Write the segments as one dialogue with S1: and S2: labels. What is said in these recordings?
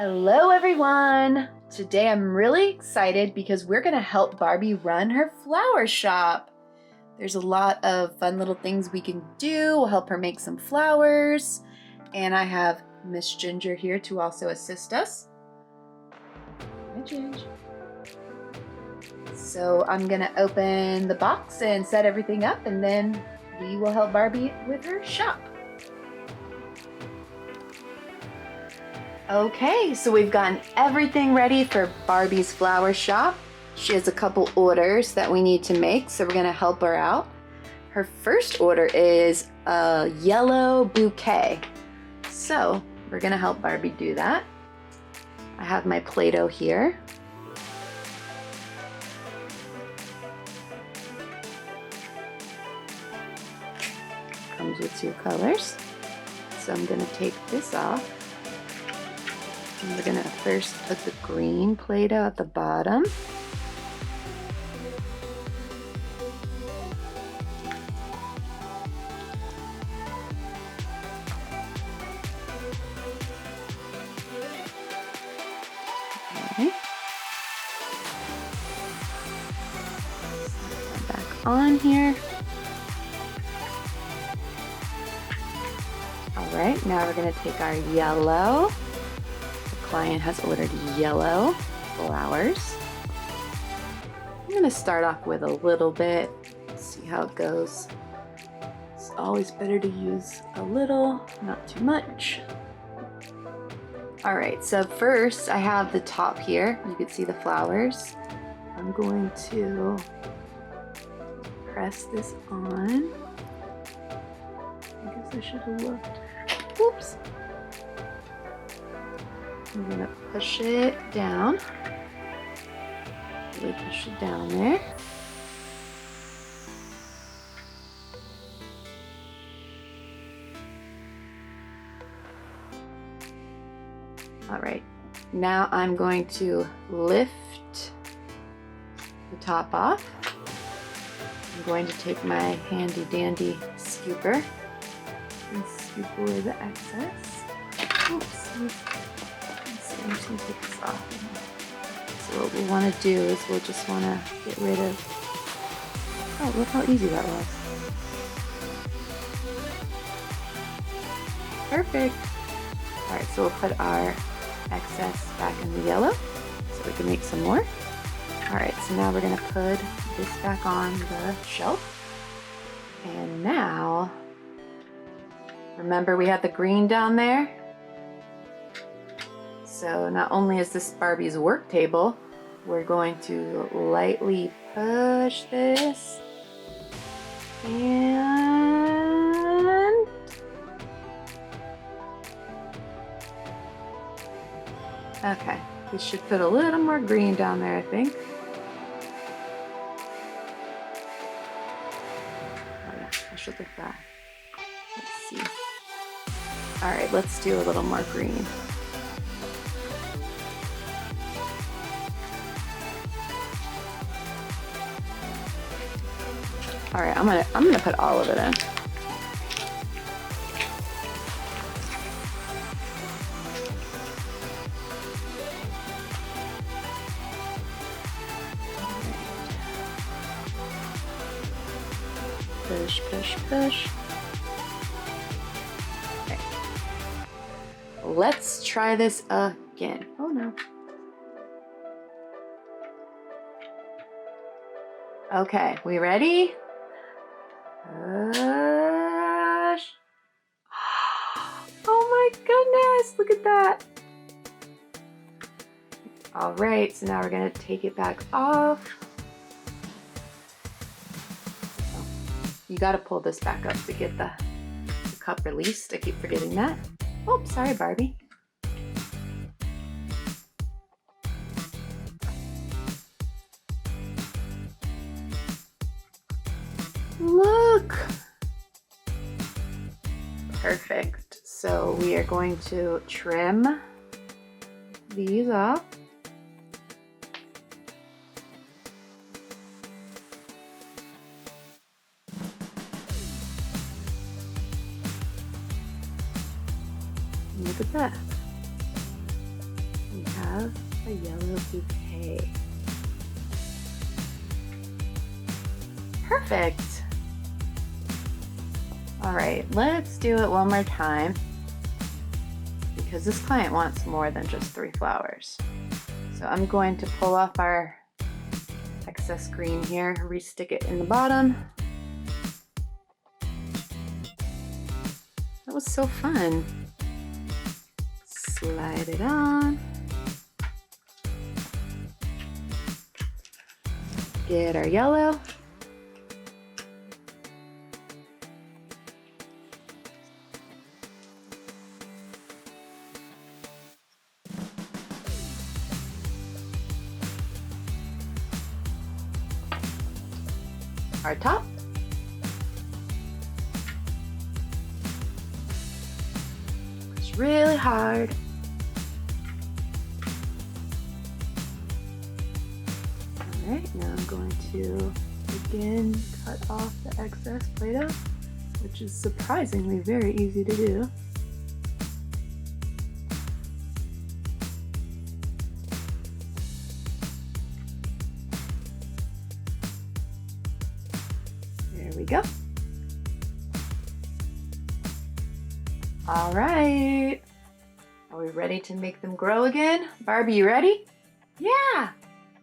S1: Hello everyone! Today I'm really excited because we're going to help Barbie run her flower shop. There's a lot of fun little things we can do. We'll help her make some flowers. And I have Miss Ginger here to also assist us. Hi, Ginger. So I'm going to open the box and set everything up, and then we will help Barbie with her shop. Okay, so we've gotten everything ready for Barbie's flower shop. She has a couple orders that we need to make, so we're gonna help her out. Her first order is a yellow bouquet. So we're gonna help Barbie do that. I have my Play-Doh here. Comes with two colors. So I'm gonna take this off. And we're gonna first put the green Play-Doh at the bottom. Okay. Back on here. All right, now we're gonna take our yellow. Client has ordered yellow flowers. I'm going to start off with a little bit, see how it goes. It's always better to use a little, not too much. All right, so first I have the top here. You can see the flowers. I'm going to press this on. I guess I should have looked. Oops. I'm gonna push it down. Really push it down there. All right, now I'm going to lift the top off. I'm going to take my handy dandy scooper and scoop away the excess. Oops. I'm just going to take this off. So what we want to do is we'll just want to get rid of... Oh, look how easy that was. Perfect. Alright, so we'll put our excess back in the yellow so we can make some more. Alright, so now we're going to put this back on the shelf. And now, remember we had the green down there? So not only is this Barbie's work table, we're going to lightly push this and okay, we should put a little more green down there, I think. Oh yeah, I should look that. Let's see. All right, let's do a little more green. All right, I'm gonna put all of it in. Push, push, push. Okay. Let's try this again. Oh no. Okay, we ready? Push. Oh my goodness, look at that. All right, so now we're gonna take it back off. Oh, you gotta pull this back up to get the cup released. I keep forgetting that. Oh, sorry, Barbie. Look. Perfect. So we are going to trim these off. Look at that. have a yellow bouquet. Perfect. All right, let's do it one more time because this client wants more than just 3 flowers. So I'm going to pull off our excess green here, re-stick it in the bottom. That was so fun. Slide it on. Get our yellow. Our top. Push really hard. All right, now I'm going to again cut off the excess Play-Doh, which is surprisingly very easy to do. There we go. All right. Are we ready to make them grow again? Barbie, you ready? Yeah.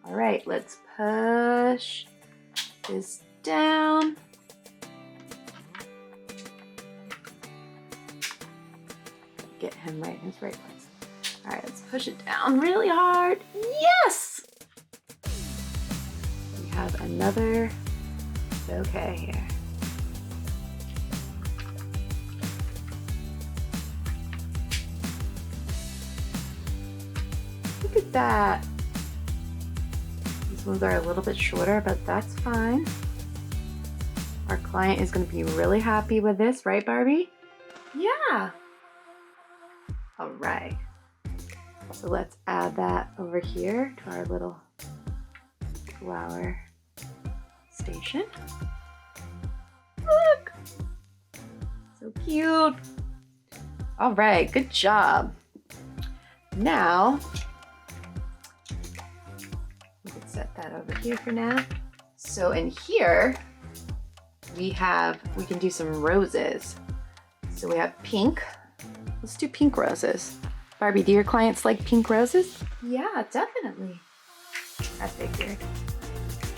S1: All right, let's push this down. Get him right in his right place. All right, let's push it down really hard. Yes! We have another bouquet here. Look at that. These ones are a little bit shorter, but that's fine. Our client is going to be really happy with this, right, Barbie? Yeah. All right. So let's add that over here to our little flower station. Look. So cute. All right, good job. Now, we can set that over here for now. So in here, we can do some roses. So we have pink. Let's do pink roses. Barbie, do your clients like pink roses? Yeah, definitely. I figured.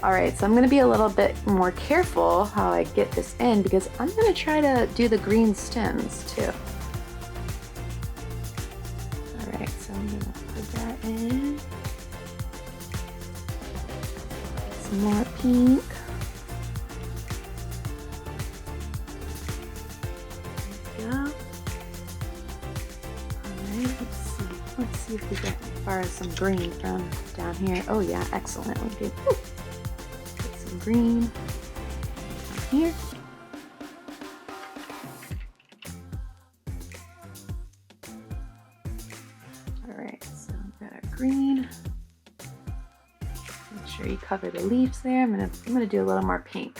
S1: All right, so I'm gonna be a little bit more careful how I get this in because I'm gonna try to do the green stems too. All right, so I'm gonna put that in. Some more pink. There we go. Let's see if we get borrow some green from down here. Oh yeah, excellent. We did. Get some green down here. All right, so we've got our green. Make sure you cover the leaves there. I'm gonna do a little more pink.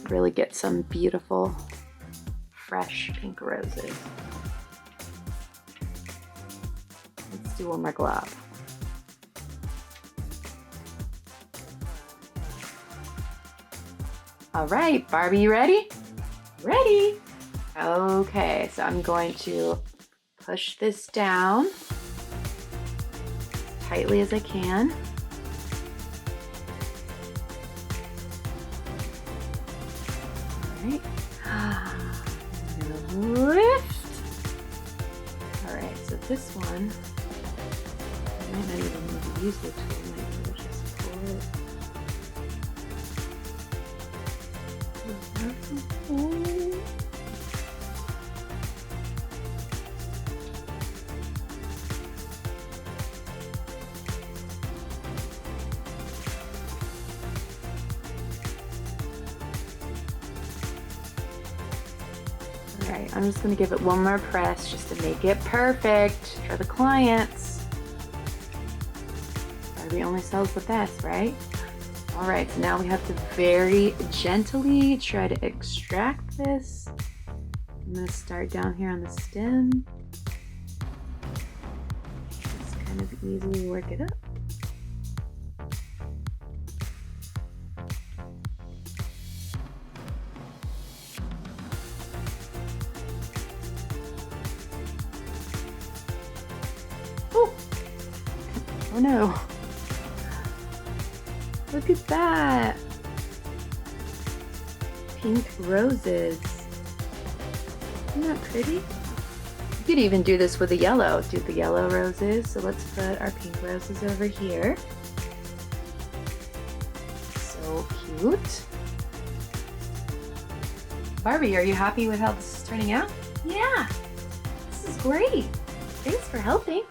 S1: Really get some beautiful, fresh pink roses. Let's do one more glob. All right, Barbie, you ready? Ready. Okay, so I'm going to push this down as tightly as I can. All right. I'm gonna lift. All right, so this one, I might not even need to use the tool. I might just pull it. All right, I'm just gonna give it one more press just to make it perfect for the clients. Barbie only sells the best, right? All right, so now we have to very gently try to extract this. I'm gonna start down here on the stem. Just kind kind of easily work it up. Oh! Oh no! Look at that! Pink roses. Isn't that pretty? You could even do this with the yellow. Do the yellow roses. So let's put our pink roses over here. So cute. Barbie, are you happy with how this is turning out? Yeah, this is great. Thanks for helping.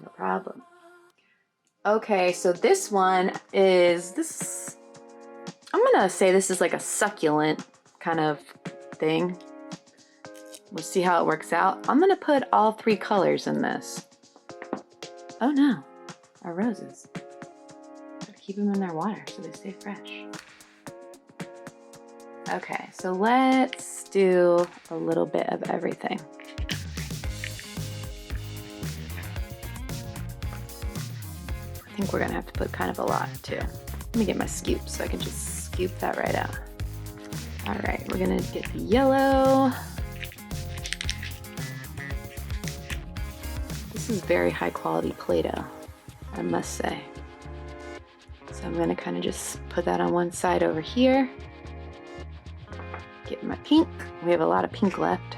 S1: No problem. Okay, so this one is I'm gonna say this is like a succulent kind of thing. We'll see how it works out. I'm gonna put all 3 colors in this. Oh no, our roses. Gotta keep them in their water so they stay fresh. Okay, so let's do a little bit of everything. I think we're gonna have to put kind of a lot too. Let me get my scoop so I can just scoop that right out. All right, we're gonna get the yellow. This is very high quality Play-Doh, I must say. So I'm gonna kind of just put that on one side over here. Get my pink. We have a lot of pink left.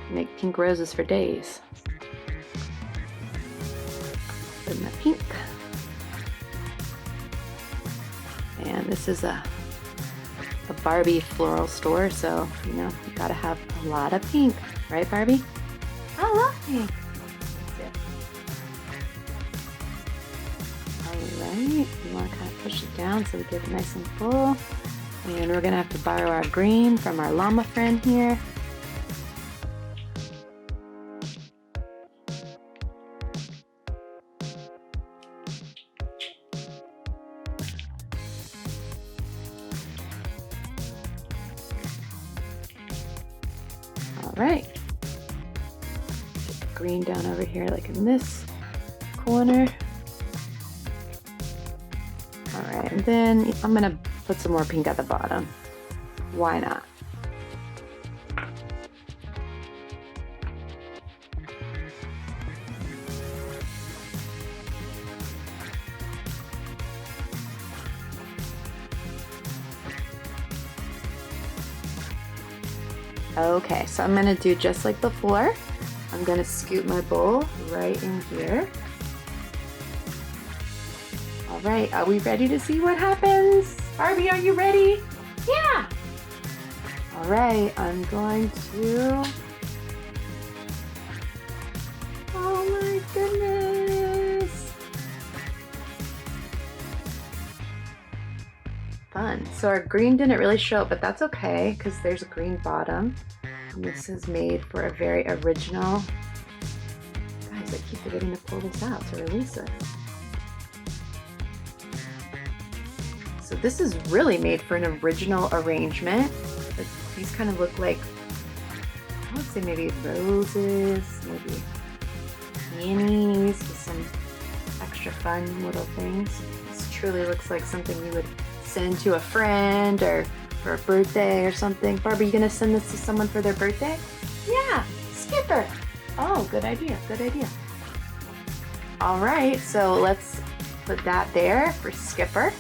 S1: Make pink roses for days. Put my pink. And this is a Barbie floral store, so you know, you gotta have a lot of pink, right, Barbie? I love pink. Alright, you want to kind of push it down so we get it nice and full. And we're gonna have to borrow our green from our llama friend here. Alright. Get the green down over here like in this corner. Alright, and then I'm gonna put some more pink at the bottom. Why not? Okay, so I'm gonna do just like before. I'm gonna scoop my bowl right in here. All right, are we ready to see what happens? Barbie, are you ready? Yeah! All right, I'm going to... Oh my goodness! Fun. So our green didn't really show up, but that's okay, because there's a green bottom. And this is made for a very original... Guys, I keep forgetting to pull this out to release it. So this is really made for an original arrangement. These kind of look like, I would say maybe roses, maybe peonies with some extra fun little things. This truly looks like something you would send to a friend or for a birthday or something. Barbie, you gonna send this to someone for their birthday? Yeah, Skipper. Oh, good idea, good idea. All right, so let's put that there for Skipper.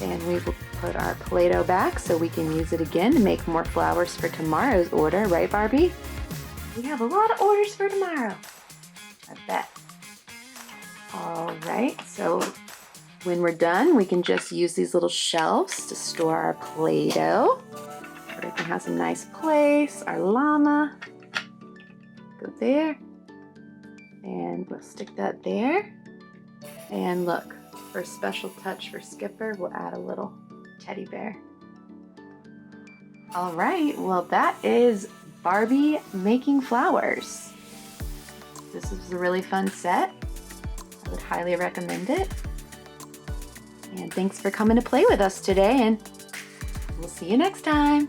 S1: And we will put our Play-Doh back so we can use it again to make more flowers for tomorrow's order, right, Barbie? We have a lot of orders for tomorrow, I bet. All right, so when we're done, we can just use these little shelves to store our Play-Doh. Everything has a nice place. Our llama, go there. And we'll stick that there. And look. For a special touch for Skipper, we'll add a little teddy bear. All right, well that is Barbie making flowers. This is a really fun set. I would highly recommend it. And thanks for coming to play with us today, and we'll see you next time.